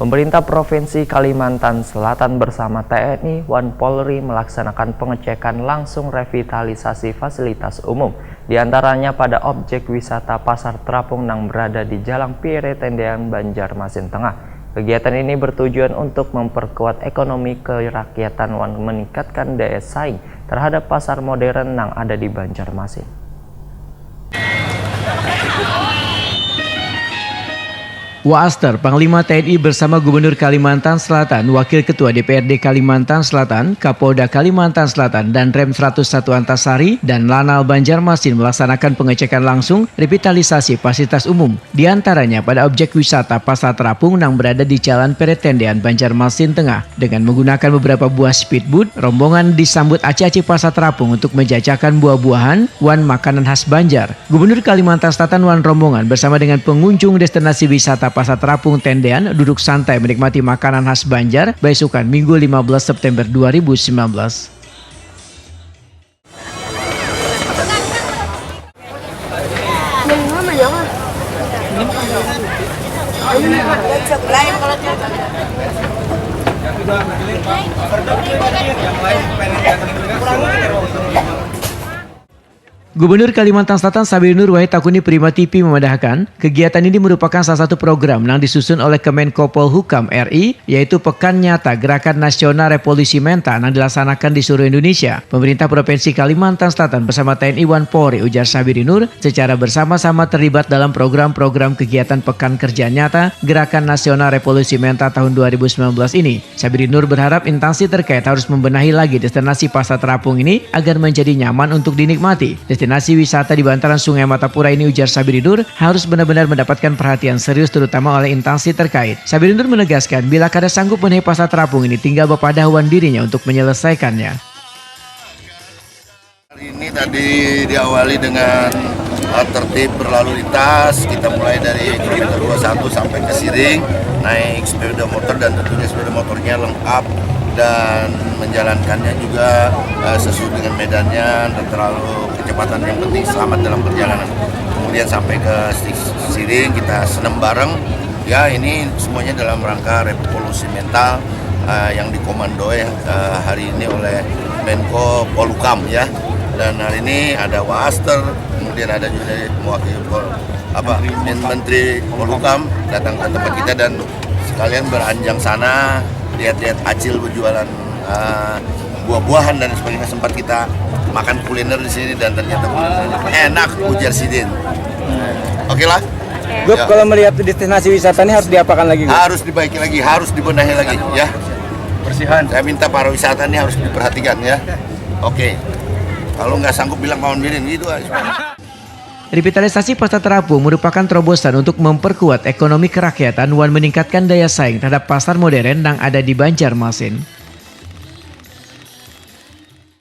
Pemerintah Provinsi Kalimantan Selatan bersama TNI dan Polri melaksanakan pengecekan langsung revitalisasi fasilitas umum, diantaranya pada objek wisata Pasar Terapung yang berada di Jalan Pierre Tendean, Banjarmasin Tengah. Kegiatan ini bertujuan untuk memperkuat ekonomi kerakyatan dan meningkatkan daya saing terhadap pasar modern yang ada di Banjarmasin. Waaster, Panglima TNI bersama Gubernur Kalimantan Selatan, Wakil Ketua DPRD Kalimantan Selatan, Kapolda Kalimantan Selatan, dan Rem 101 Antasari dan Lanal Banjarmasin melaksanakan pengecekan langsung revitalisasi fasilitas umum, diantaranya pada objek wisata Pasar Terapung yang berada di Jalan Peretendean, Banjarmasin Tengah. Dengan menggunakan beberapa buah speedboat, rombongan disambut aci-aci Pasar Terapung untuk menjajakan buah-buahan wan makanan khas Banjar. Gubernur Kalimantan Selatan wan rombongan bersama dengan pengunjung destinasi wisata Pasar Terapung Tendean duduk santai menikmati makanan khas Banjar besukan Minggu 15 September 2019. Gubernur Kalimantan Selatan Sabiri Nur Wahid Takuni Prima TV memandahkan kegiatan ini merupakan salah satu program yang disusun oleh Kemenko Polhukam RI, yaitu Pekan Nyata Gerakan Nasional Revolusi Mental yang dilaksanakan di seluruh Indonesia. Pemerintah Provinsi Kalimantan Selatan bersama TNI dan Polri, ujar Sabiri Nur, secara bersama-sama terlibat dalam program-program kegiatan Pekan Kerja Nyata Gerakan Nasional Revolusi Mental tahun 2019 ini. Sabiri Nur berharap instansi terkait harus membenahi lagi destinasi Pasar Terapung ini agar menjadi nyaman untuk dinikmati. Destinasi wisata di bantaran Sungai Matapura ini, ujar Sabiri Nur, harus benar-benar mendapatkan perhatian serius terutama oleh instansi terkait. Sabiri Nur menegaskan bila kada sanggup menaiki Pasar Terapung ini tinggal berpadawan dirinya untuk menyelesaikannya. Hari ini tadi diawali dengan tertib berlalu lintas. Kita mulai dari kilometer 21 sampai ke Siring, naik sepeda motor dan tentunya sepeda motornya lengkap dan menjalankannya juga sesuai dengan medannya dan terlalu kecepatan, yang penting selamat dalam perjalanan. Kemudian sampai ke Siring kita senam bareng. Ya, ini semuanya dalam rangka revolusi mental yang dikomandoi hari ini oleh Menko Polhukam ya. Dan hari ini ada Waaster, kemudian ada juga mewakili Menteri Polhukam datang ke tempat kita dan sekalian beranjang sana, lihat-lihat Acil berjualan buah-buahan dan sebagainya. Sempat kita makan kuliner di sini dan ternyata enak, ujar Sidin. Oke lah. Grup ya. Kalau melihat destinasi wisata ini harus diapakan lagi? Grup? Harus dibaiki lagi, harus dibenahi lagi ya. Bersihan. Saya minta para wisata ini harus diperhatikan ya. Oke. Kalau nggak sanggup bilang mau mirin gitu aja. Revitalisasi Pasar Terapung merupakan terobosan untuk memperkuat ekonomi kerakyatan dan meningkatkan daya saing terhadap pasar modern yang ada di Banjarmasin.